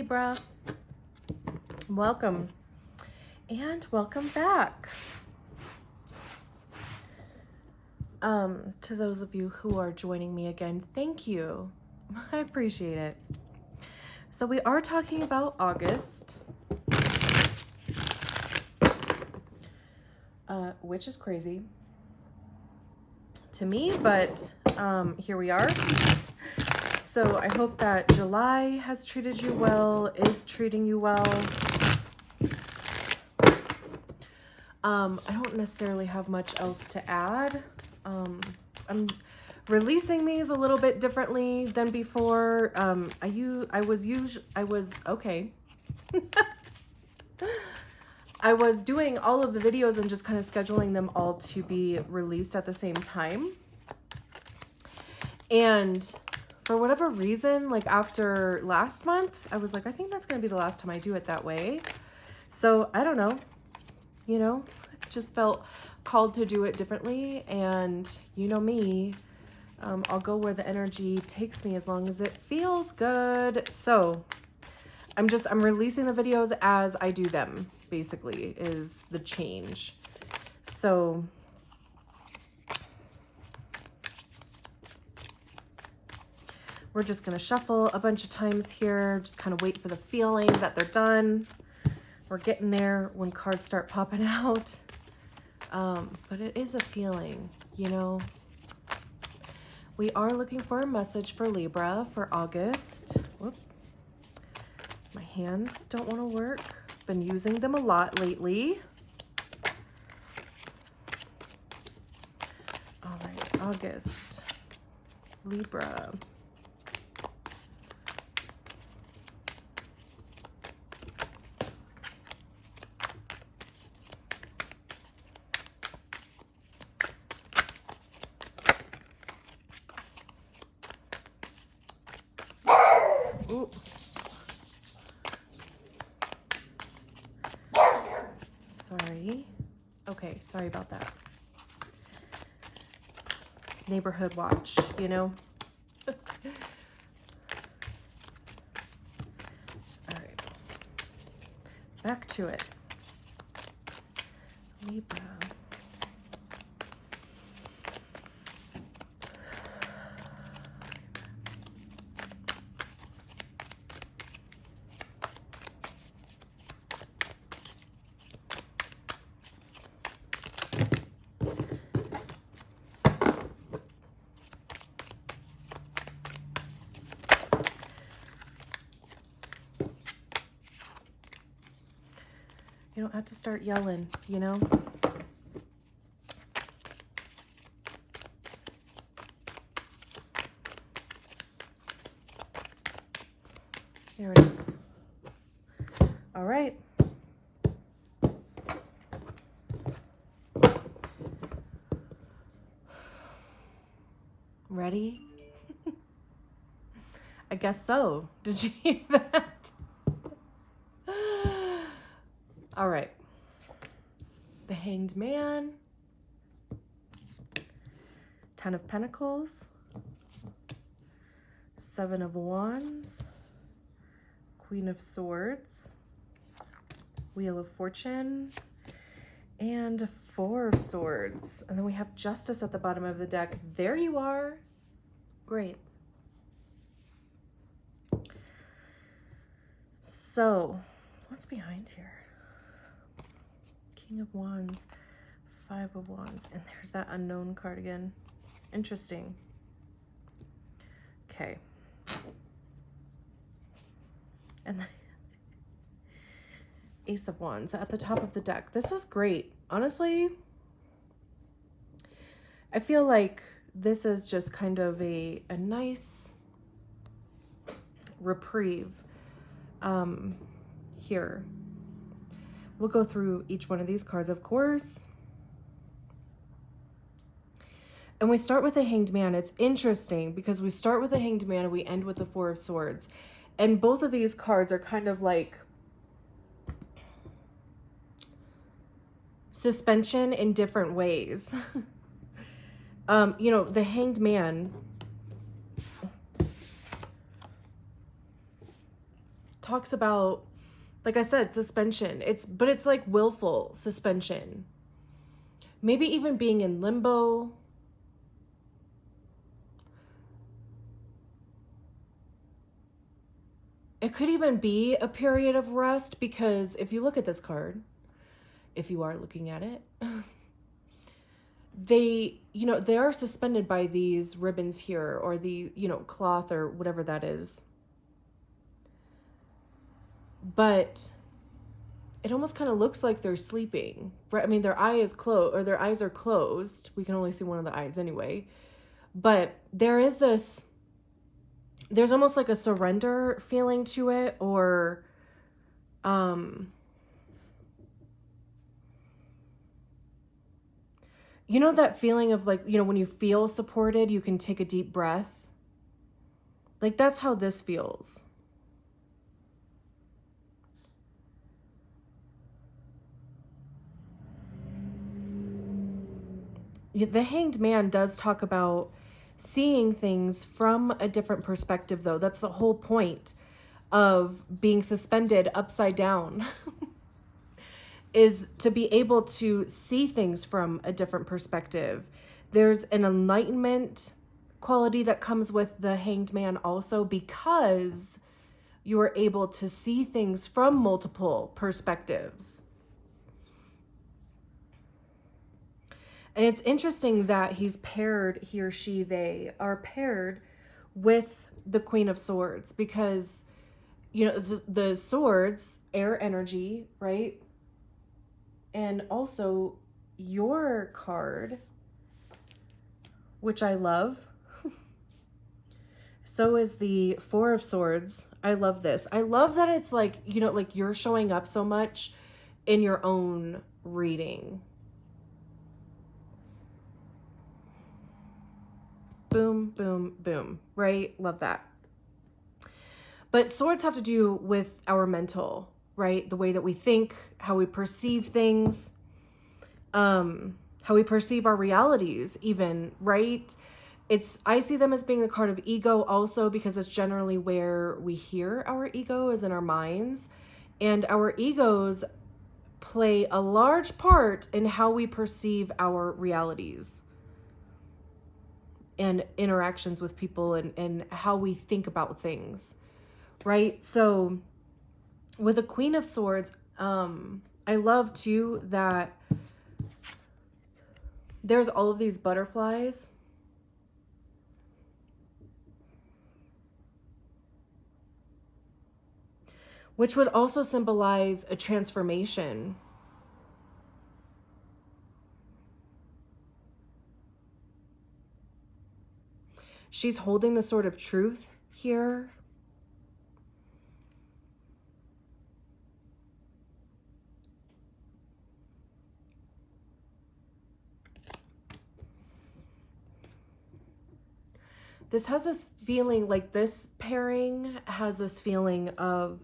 Libra. Welcome. And welcome back. To those of you who are joining me again, thank you. I appreciate it. So we are talking about August, which is crazy to me, but here we are. So I hope that July has treated you well, is treating you well. I don't necessarily have much else to add. I'm releasing these a little bit differently than before. I was doing all of the videos and just kind of scheduling them all to be released at the same time. And for whatever reason, like after last month, I was like, I think that's going to be the last time I do it that way. So I don't know, just felt called to do it differently. And you know me, I'll go where the energy takes me as long as it feels good. So I'm releasing the videos as I do them, basically, is the change. So we're just going to shuffle a bunch of times here, just kind of wait for the feeling that they're done. We're getting there when cards start popping out. But it is a feeling, We are looking for a message for Libra for August. Whoop. My hands don't want to work. Been using them a lot lately. All right, August, Libra. Ooh. Sorry. Okay, sorry about that. Neighborhood watch, All right. Back to it. Libra. You don't have to start yelling, There it is. All right. Ready? I guess so. Did you hear that? All right. The Hanged Man. 10 of Pentacles. 7 of Wands. Queen of Swords. Wheel of Fortune. And 4 of Swords. And then we have Justice at the bottom of the deck. There you are. Great. So, what's behind here? King of Wands, 5 of Wands, and there's that unknown card again. Interesting. Okay. And the Ace of Wands at the top of the deck. This is great. Honestly, I feel like this is just kind of a nice reprieve here. We'll go through each one of these cards, of course. And we start with the Hanged Man. It's interesting because we start with the Hanged Man and we end with the 4 of Swords. And both of these cards are kind of like suspension in different ways. The Hanged Man talks about, like I said, suspension. But it's like willful suspension. Maybe even being in limbo. It could even be a period of rest, because if you look at this card, if you are looking at it, they are suspended by these ribbons here, or the, cloth or whatever that is. But it almost kind of looks like they're sleeping, right? I mean, their eyes are closed. We can only see one of the eyes anyway. But there's almost like a surrender feeling to it, or that feeling of like, when you feel supported, you can take a deep breath. Like, that's how this feels. The Hanged Man does talk about seeing things from a different perspective, though. That's the whole point of being suspended upside down is to be able to see things from a different perspective. There's an enlightenment quality that comes with the Hanged Man also, because you are able to see things from multiple perspectives. And it's interesting that he or she, they are paired with the Queen of Swords, because, the swords, air energy, right? And also your card, which I love. So is the Four of Swords. I love this. I love that it's like, like you're showing up so much in your own reading. Boom, boom, boom, right? Love that. But swords have to do with our mental, right? The way that we think, how we perceive things, how we perceive our realities even, right? I see them as being the card of ego also, because it's generally where we hear our ego is in our minds. And our egos play a large part in how we perceive our realities and interactions with people, and how we think about things, right? So with the Queen of Swords, I love too that there's all of these butterflies. Which would also symbolize a transformation. She's holding the sword of truth here. This has this feeling, like this pairing has this feeling of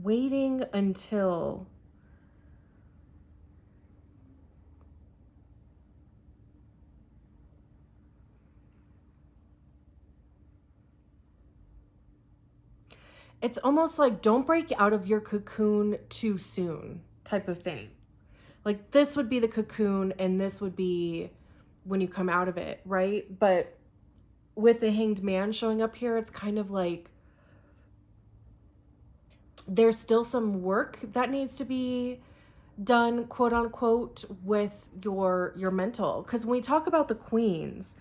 waiting until it's almost like, don't break out of your cocoon too soon type of thing. Like, this would be the cocoon and this would be when you come out of it, right? But with the Hanged Man showing up here, it's kind of like there's still some work that needs to be done, quote unquote, with your mental. Because when we talk about the queens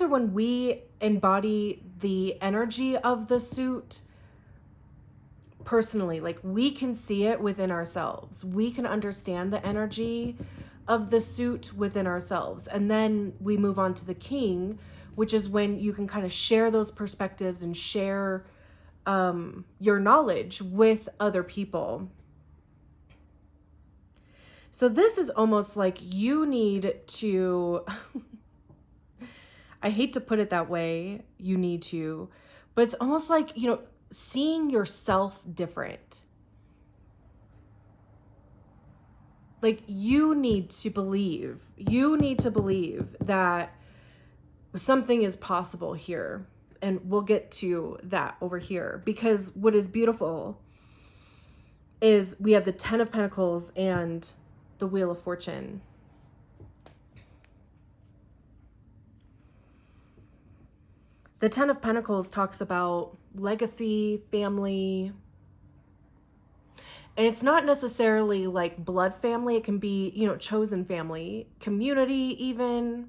are when we embody the energy of the suit personally. Like, we can see it within ourselves. We can understand the energy of the suit within ourselves. And then we move on to the king, which is when you can kind of share those perspectives and share your knowledge with other people. So this is almost like you need to, I hate to put it that way, you need to, but it's almost like, seeing yourself different. like, you need to believe that something is possible here. And we'll get to that over here, because what is beautiful is we have the 10 of Pentacles and the Wheel of Fortune. The 10 of Pentacles talks about legacy, family, and it's not necessarily like blood family. It can be, you know, chosen family, community even.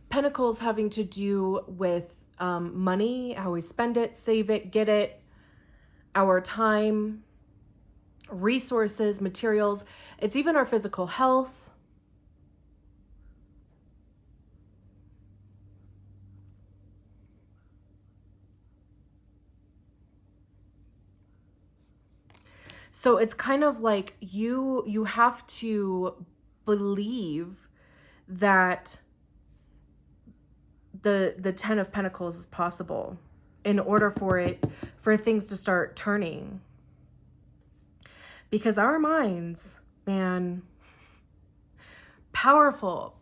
Pentacles having to do with money, how we spend it, save it, get it, our time, resources, materials. It's even our physical health. So it's kind of like you have to believe that the 10 of Pentacles is possible in order for things to start turning. Because our minds, man, powerful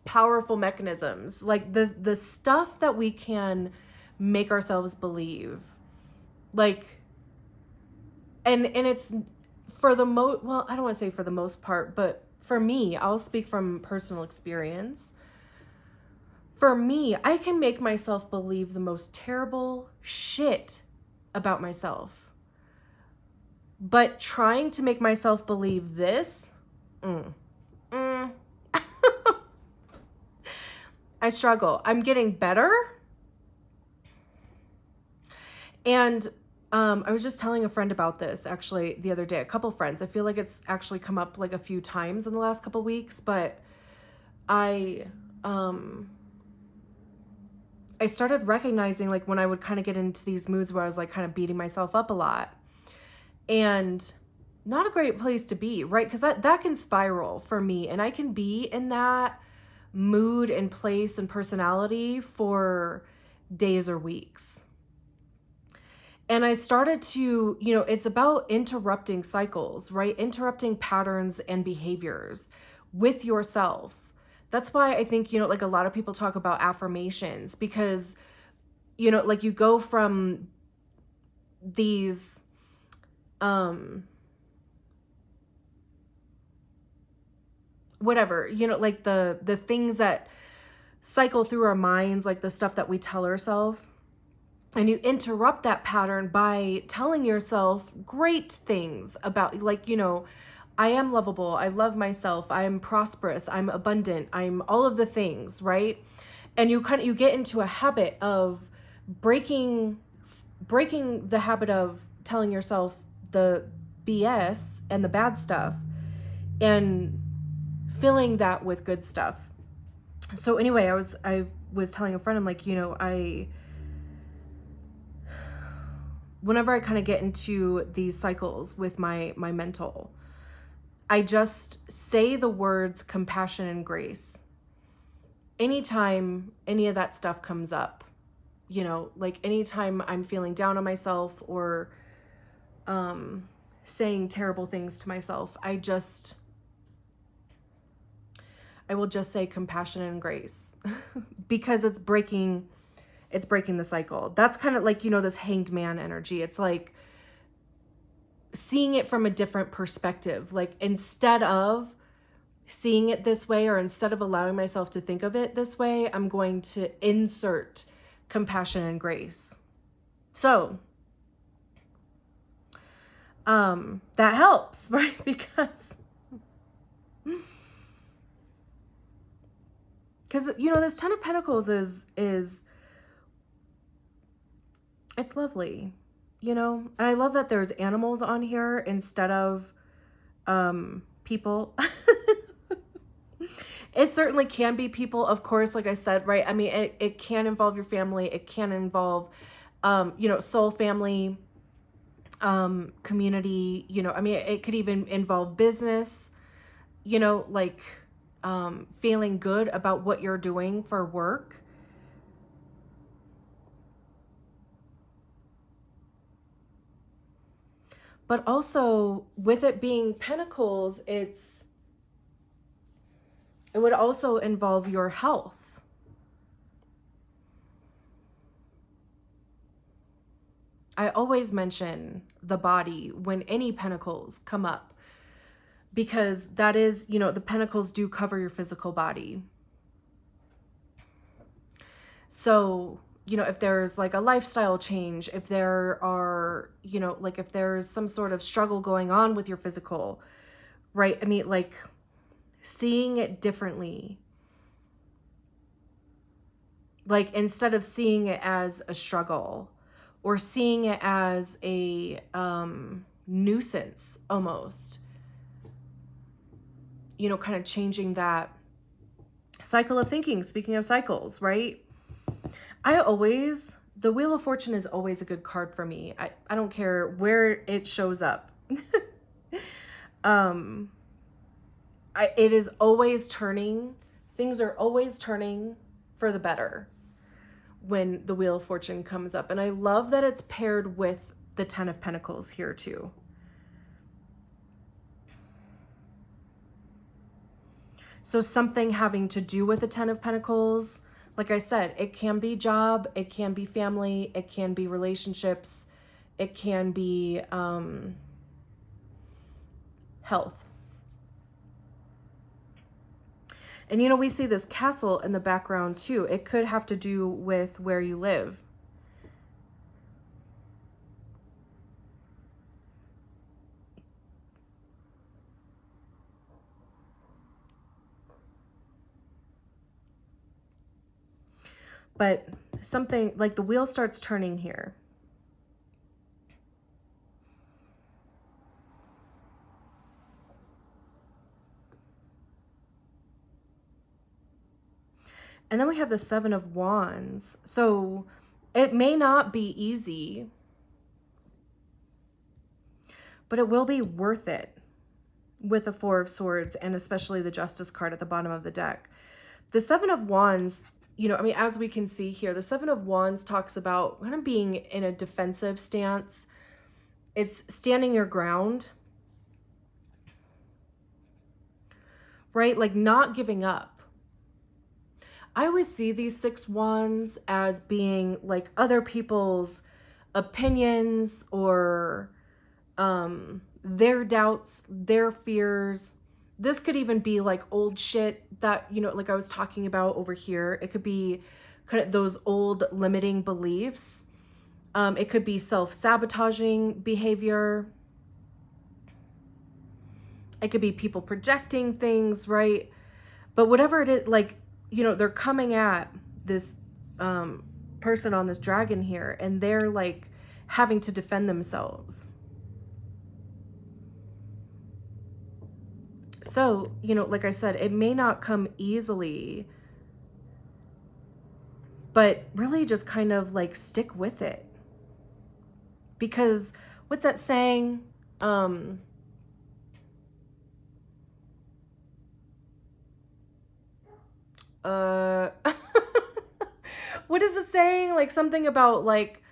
mechanisms, like the stuff that we can make ourselves believe, like, and it's for the well, I don't want to say for the most part, but for me, I'll speak from personal experience. For me, I can make myself believe the most terrible shit about myself. But trying to make myself believe this, I struggle. I'm getting better. And I was just telling a friend about this actually the other day, a couple friends. I feel like it's actually come up like a few times in the last couple weeks, but I started recognizing, like, when I would kind of get into these moods where I was like kind of beating myself up a lot, and not a great place to be, right? Because that can spiral for me, and I can be in that mood and place and personality for days or weeks. And I started to, you know, it's about interrupting cycles, right? Interrupting patterns and behaviors with yourself. That's why I think, you know, like a lot of people talk about affirmations, because, you know, like you go from these, whatever, you know, like the things that cycle through our minds, like the stuff that we tell ourselves, and you interrupt that pattern by telling yourself great things about, like, you know, I am lovable, I love myself, I'm prosperous, I'm abundant, I'm all of the things, right? And you get into a habit of breaking the habit of telling yourself the BS and the bad stuff and filling that with good stuff. So anyway, I was telling a friend, I'm like, you know, whenever I kind of get into these cycles with my mental, I just say the words compassion and grace. Anytime any of that stuff comes up, you know, like anytime I'm feeling down on myself or saying terrible things to myself, I will just say compassion and grace because it's breaking the cycle. That's kind of like, you know, this hanged man energy. It's like seeing it from a different perspective. Like, instead of seeing it this way, or instead of allowing myself to think of it this way, I'm going to insert compassion and grace. So that helps, right? Because you know, this 10 of Pentacles is it's lovely, you know, and I love that there's animals on here instead of people. It certainly can be people, of course, like I said, right? I mean, it can involve your family. It can involve, you know, soul family, community, you know, I mean, it could even involve business, you know, like feeling good about what you're doing for work. But also with it being Pentacles, it would also involve your health. I always mention the body when any Pentacles come up, because that is, you know, the Pentacles do cover your physical body. So, you know, if there's like a lifestyle change, if there are, you know, like if there's some sort of struggle going on with your physical, right? I mean, like seeing it differently. Like instead of seeing it as a struggle or seeing it as a nuisance almost, you know, kind of changing that cycle of thinking. Speaking of cycles, right? The Wheel of Fortune is always a good card for me. I don't care where it shows up. It is always turning. Things are always turning for the better when the Wheel of Fortune comes up. And I love that it's paired with the Ten of Pentacles here too. So something having to do with the Ten of Pentacles, like I said, it can be job, it can be family, it can be relationships, it can be health. And you know, we see this castle in the background too. It could have to do with where you live. But something like the wheel starts turning here. And then we have the Seven of Wands. So it may not be easy, but it will be worth it with the Four of Swords and especially the Justice card at the bottom of the deck. The Seven of Wands, you know, I mean, as we can see here, the Seven of Wands talks about kind of being in a defensive stance. It's standing your ground, right? Like not giving up. I always see these Six Wands as being like other people's opinions or their doubts, their fears. This could even be like old shit that, you know, like I was talking about over here. It could be kind of those old limiting beliefs. It could be self-sabotaging behavior. It could be people projecting things, right? But whatever it is, like, you know, they're coming at this person on this dragon here, and they're like having to defend themselves. So, you know, like I said, it may not come easily, but really just kind of like stick with it. Because what's that saying? What is it saying? Like something about like,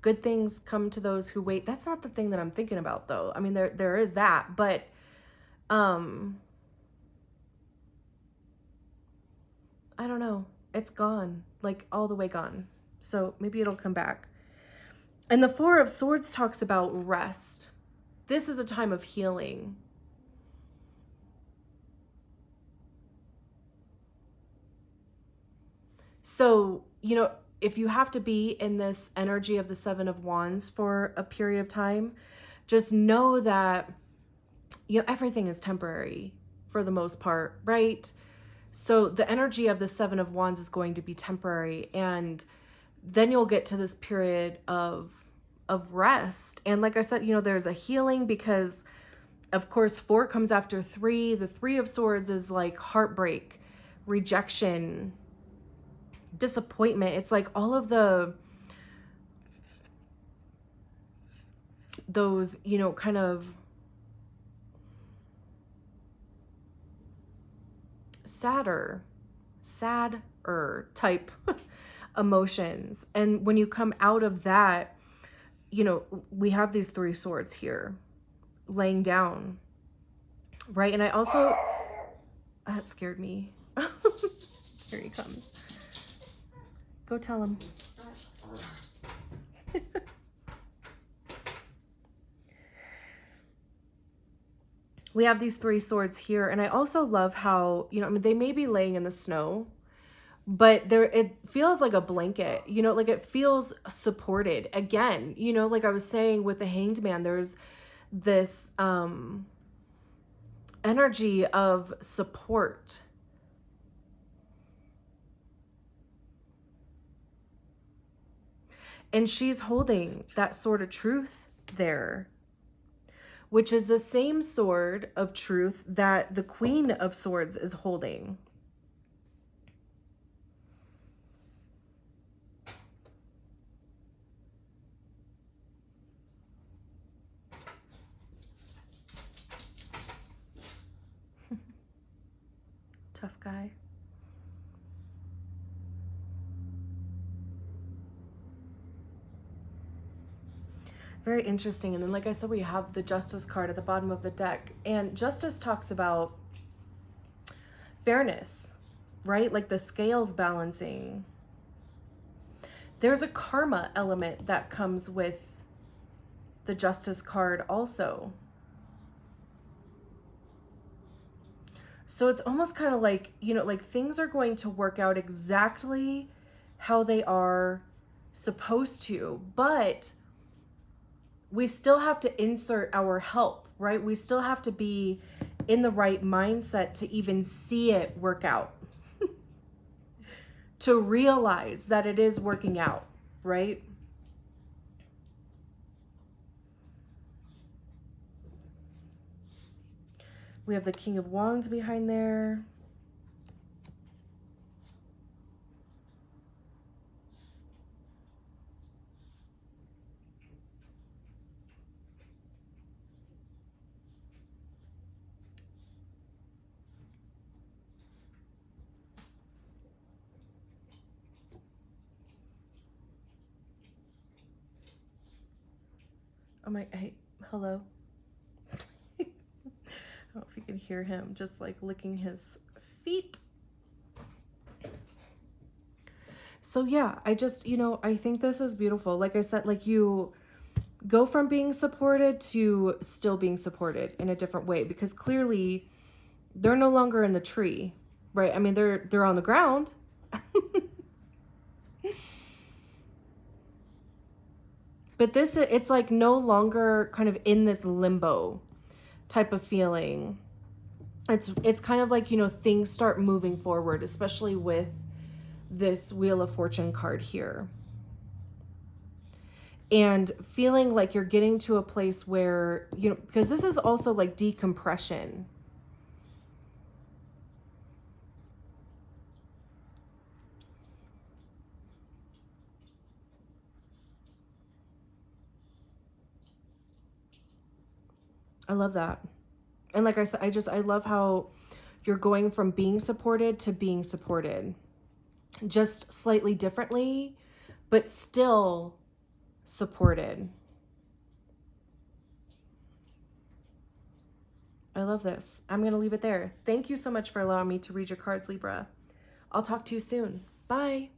good things come to those who wait. That's not the thing that I'm thinking about though. I mean, there is that, but, I don't know. It's gone, like all the way gone. So maybe it'll come back. And the Four of Swords talks about rest. This is a time of healing. So, you know, if you have to be in this energy of the Seven of Wands for a period of time, just know that, you know, everything is temporary for the most part, right? So the energy of the Seven of Wands is going to be temporary, and then you'll get to this period of rest. And like I said, you know, there's a healing because of course 4 comes after 3. The Three of Swords is like heartbreak, rejection, disappointment. It's like all of those, you know, kind of sad type emotions. And when you come out of that, you know, we have these 3 swords here laying down, right? And I also, that scared me. Here he comes. Go tell him. We have these 3 swords here. And I also love how, you know, I mean, they may be laying in the snow, but it feels like a blanket, you know, like it feels supported. Again, you know, like I was saying with the Hanged Man, there's this energy of support. And she's holding that sword of truth there, which is the same sword of truth that the Queen of Swords is holding. Tough guy. Very interesting. And then, like I said, we have the Justice card at the bottom of the deck. And Justice talks about fairness, right? Like the scales balancing. There's a karma element that comes with the Justice card also. So it's almost kind of like, you know, like things are going to work out exactly how they are supposed to, but we still have to insert our help, right? We still have to be in the right mindset to even see it work out, to realize that it is working out, right? We have the King of Wands behind there. Oh my, hey, hello. I don't know if you can hear him just like licking his feet. So yeah, I just, you know, I think this is beautiful. Like I said, like you go from being supported to still being supported in a different way, because clearly they're no longer in the tree, right? I mean, they're on the ground. But this, it's like no longer kind of in this limbo type of feeling. It's kind of like, you know, things start moving forward, especially with this Wheel of Fortune card here. And feeling like you're getting to a place where, you know, because this is also like decompression. I love that. And like I said, I love how you're going from being supported to being supported, just slightly differently, but still supported. I love this. I'm going to leave it there. Thank you so much for allowing me to read your cards, Libra. I'll talk to you soon. Bye.